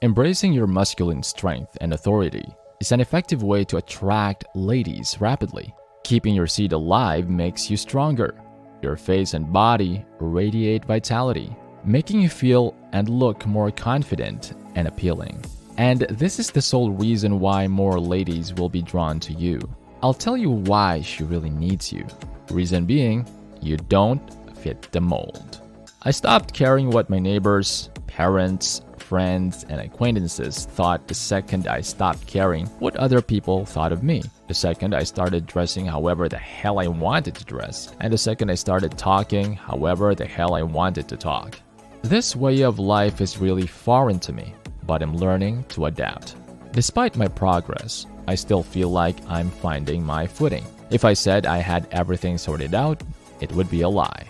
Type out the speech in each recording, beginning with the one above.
Embracing your masculine strength and authority is an effective way to attract ladies rapidly. Keeping your seed alive makes you stronger. Your face and body radiate vitality, making you feel and look more confident and appealing. And this is the sole reason why more ladies will be drawn to you. I'll tell you why she really needs you. Reason being, you don't fit the mold. I stopped caring what my neighbors, parents, friends, and acquaintances thought the second I stopped caring what other people thought of me. The second I started dressing however the hell I wanted to dress. And the second I started talking however the hell I wanted to talk. This way of life is really foreign to me, but I'm learning to adapt. Despite my progress, I still feel like I'm finding my footing. If I said I had everything sorted out, it would be a lie.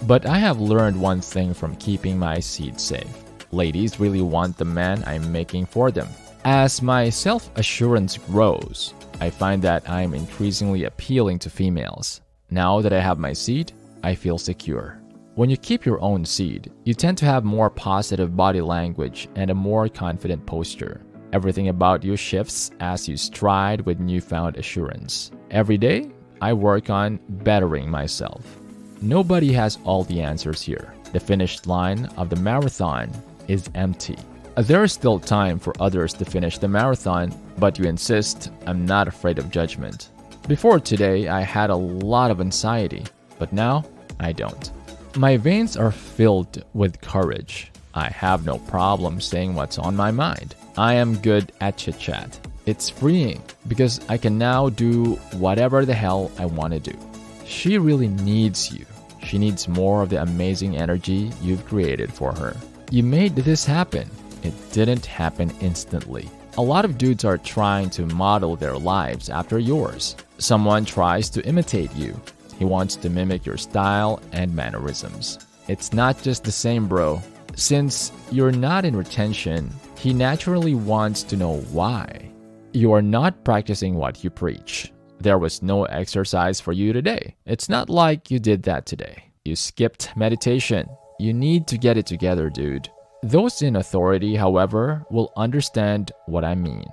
But I have learned one thing from keeping my seed safe. Ladies really want the man I'm making for them. As my self-assurance grows, I find that I'm increasingly appealing to females. Now that I have my seed, I feel secure. When you keep your own seed, you tend to have more positive body language and a more confident posture. Everything about you shifts as you stride with newfound assurance. Every day, I work on bettering myself. Nobody has all the answers here. The finish line of the marathon is empty. There is still time for others to finish the marathon, but you insist I'm not afraid of judgment. Before today, I had a lot of anxiety, but now I don't. My veins are filled with courage. I have no problem saying what's on my mind. I am good at chit-chat. It's freeing because I can now do whatever the hell I want to do. She really needs you. She needs more of the amazing energy you've created for her. You made this happen. It didn't happen instantly. A lot of dudes are trying to model their lives after yours. Someone tries to imitate you. He wants to mimic your style and mannerisms. It's not just the same, bro. Since you're not in retention, he naturally wants to know why. You are not practicing what you preach. There was no exercise for you today. It's not like you did that today. You skipped meditation. You need to get it together, dude. Those in authority, however, will understand what I mean.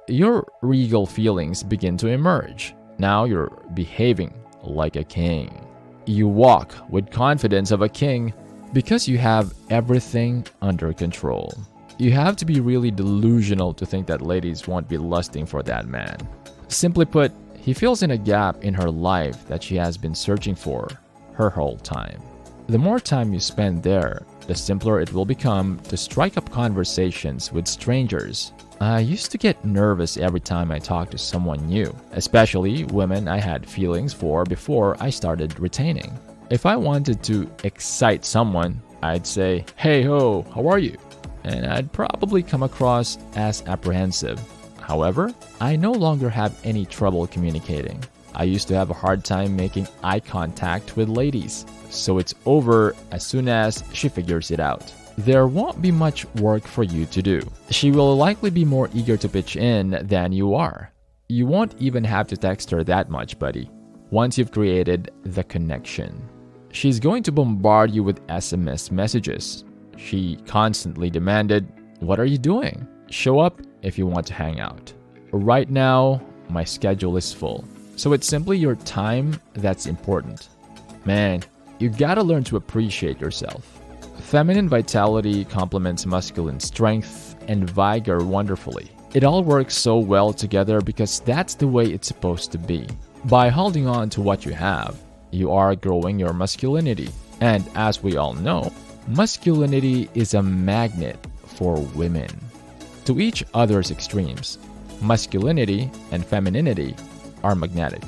Your regal feelings begin to emerge. Now you're behaving like a king. You walk with confidence of a king because you have everything under control. You have to be really delusional to think that ladies won't be lusting for that man. Simply put, he fills in a gap in her life that she has been searching for her whole time. The more time you spend there, the simpler it will become to strike up conversations with strangers. I used to get nervous every time I talked to someone new, especially women I had feelings for before I started retaining. If I wanted to excite someone, I'd say, "Hey ho, how are you?" And I'd probably come across as apprehensive. However, I no longer have any trouble communicating. I used to have a hard time making eye contact with ladies, so it's over as soon as she figures it out. There won't be much work for you to do. She will likely be more eager to pitch in than you are. You won't even have to text her that much, buddy, once you've created the connection. She's going to bombard you with SMS messages. She constantly demanded, "What are you doing? Show up if you want to hang out." Right now, my schedule is full, so it's simply your time that's important. Man, you gotta learn to appreciate yourself. Feminine vitality complements masculine strength and vigor wonderfully. It all works so well together because that's the way it's supposed to be. By holding on to what you have, you are growing your masculinity. And as we all know, masculinity is a magnet for women. To each other's extremes, masculinity and femininity are magnetic.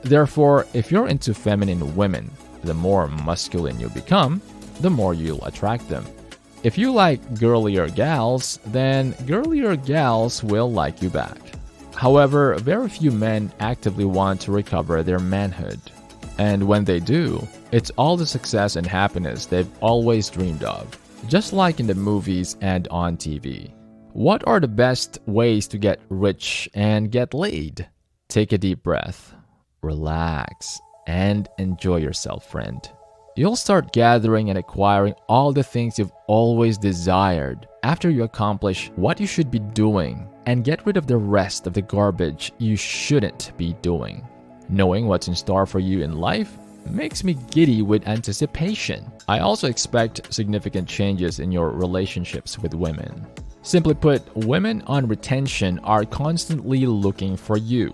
Therefore, if you're into feminine women, the more masculine you become, the more you'll attract them. If you like girlier gals, then girlier gals will like you back. However, very few men actively want to recover their manhood. And when they do, it's all the success and happiness they've always dreamed of, just like in the movies and on TV. What are the best ways to get rich and get laid? Take a deep breath, relax, and enjoy yourself, friend. You'll start gathering and acquiring all the things you've always desired after you accomplish what you should be doing and get rid of the rest of the garbage you shouldn't be doing. Knowing what's in store for you in life makes me giddy with anticipation. I also expect significant changes in your relationships with women. Simply put, women on retention are constantly looking for you.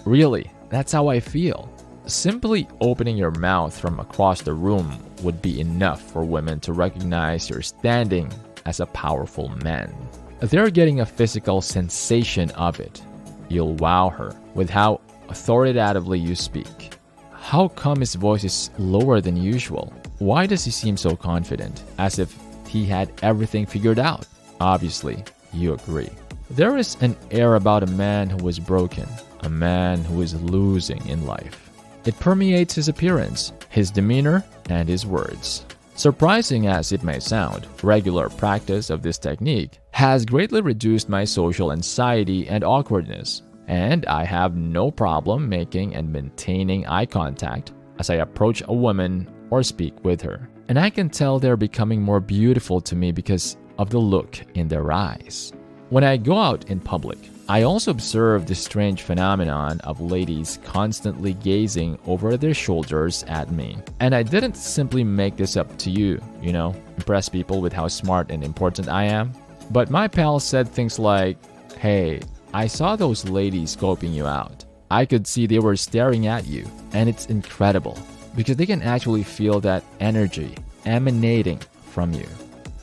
Really, that's how I feel. Simply opening your mouth from across the room would be enough for women to recognize your standing as a powerful man. They're getting a physical sensation of it. You'll wow her with how authoritatively you speak. How come his voice is lower than usual? Why does he seem so confident, as if he had everything figured out? Obviously, you agree. There is an air about a man who is broken, a man who is losing in life. It permeates his appearance, his demeanor, and his words. Surprising as it may sound, regular practice of this technique has greatly reduced my social anxiety and awkwardness, and I have no problem making and maintaining eye contact as I approach a woman or speak with her. And I can tell they're becoming more beautiful to me because of the look in their eyes. When I go out in public, I also observe the strange phenomenon of ladies constantly gazing over their shoulders at me. And I didn't simply make this up to impress people with how smart and important I am. But my pal said things like, "Hey, I saw those ladies scoping you out. I could see they were staring at you, and it's incredible because they can actually feel that energy emanating from you."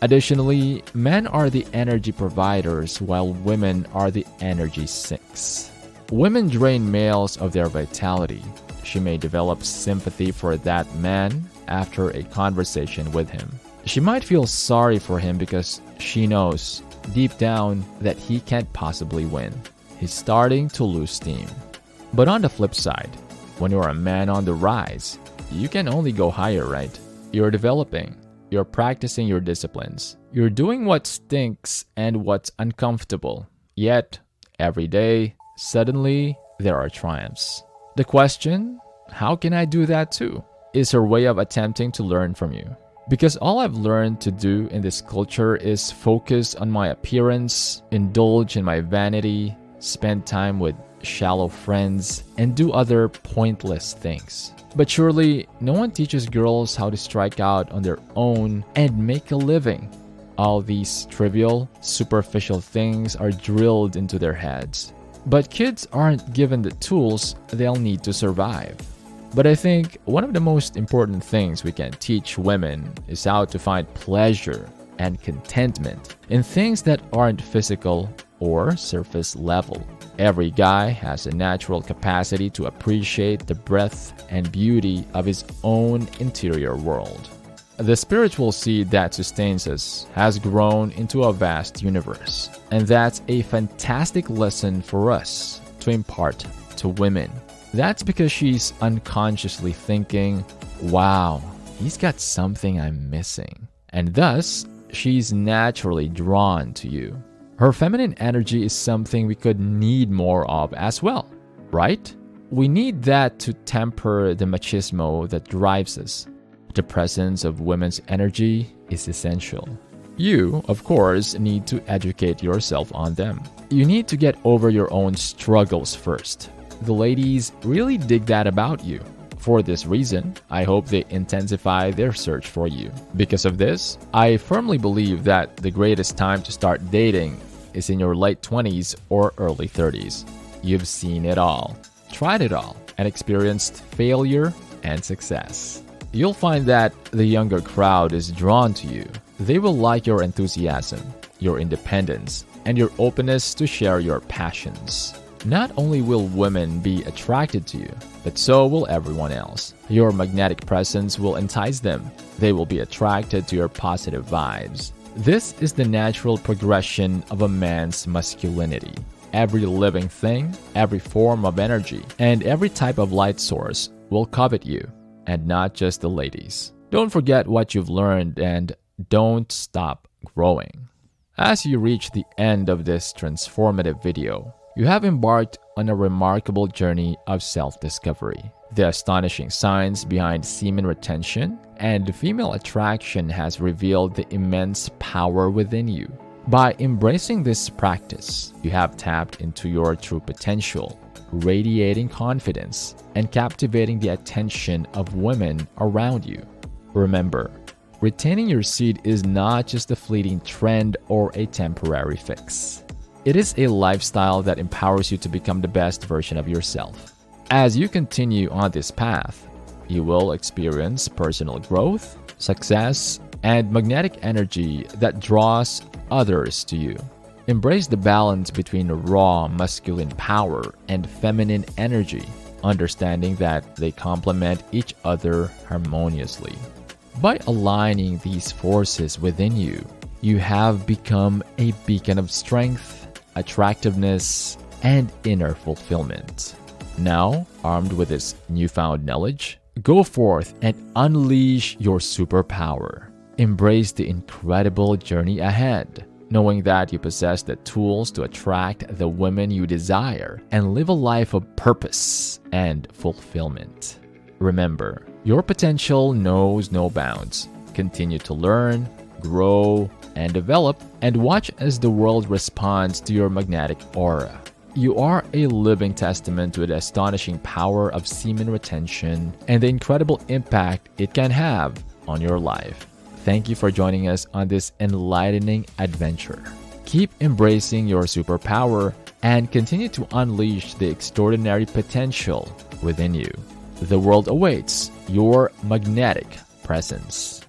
Additionally, men are the energy providers while women are the energy sinks. Women drain males of their vitality. She may develop sympathy for that man after a conversation with him. She might feel sorry for him because she knows deep down that he can't possibly win. He's starting to lose steam. But on the flip side, when you're a man on the rise, you can only go higher, right? You're developing. You're practicing your disciplines. You're doing what stinks and what's uncomfortable. Yet, every day, suddenly, there are triumphs. The question, how can I do that too? Is her way of attempting to learn from you. Because all I've learned to do in this culture is focus on my appearance, indulge in my vanity, spend time with shallow friends, and do other pointless things. But surely, no one teaches girls how to strike out on their own and make a living. All these trivial, superficial things are drilled into their heads. But kids aren't given the tools they'll need to survive. But I think one of the most important things we can teach women is how to find pleasure and contentment in things that aren't physical or surface level. Every guy has a natural capacity to appreciate the breadth and beauty of his own interior world. The spiritual seed that sustains us has grown into a vast universe, and that's a fantastic lesson for us to impart to women. That's because she's unconsciously thinking, wow, he's got something I'm missing. And thus, she's naturally drawn to you. Her feminine energy is something we could need more of as well, right? We need that to temper the machismo that drives us. The presence of women's energy is essential. You, of course, need to educate yourself on them. You need to get over your own struggles first. The ladies really dig that about you. For this reason, I hope they intensify their search for you. Because of this, I firmly believe that the greatest time to start dating is in your late 20s or early 30s. You've seen it all, tried it all, and experienced failure and success. You'll find that the younger crowd is drawn to you. They will like your enthusiasm, your independence, and your openness to share your passions. Not only will women be attracted to you, but so will everyone else. Your magnetic presence will entice them. They will be attracted to your positive vibes. This is the natural progression of a man's masculinity. Every living thing, every form of energy, and every type of light source will covet you, and not just the ladies. Don't forget what you've learned and don't stop growing. As you reach the end of this transformative video, You have embarked on a remarkable journey of self-discovery. The astonishing science behind semen retention and female attraction has revealed the immense power within you. By embracing this practice, you have tapped into your true potential, radiating confidence and captivating the attention of women around you. Remember, retaining your seed is not just a fleeting trend or a temporary fix. It is a lifestyle that empowers you to become the best version of yourself. As you continue on this path, you will experience personal growth, success, and magnetic energy that draws others to you. Embrace the balance between raw masculine power and feminine energy, understanding that they complement each other harmoniously. By aligning these forces within you, you have become a beacon of strength, attractiveness, and inner fulfillment. Now, armed with this newfound knowledge, go forth and unleash your superpower. Embrace the incredible journey ahead, knowing that you possess the tools to attract the women you desire and live a life of purpose and fulfillment. Remember, your potential knows no bounds. Continue to learn, grow, and develop, and watch as the world responds to your magnetic aura. You are a living testament to the astonishing power of semen retention and the incredible impact it can have on your life. Thank you for joining us on this enlightening adventure. Keep embracing your superpower and continue to unleash the extraordinary potential within you. The world awaits your magnetic presence.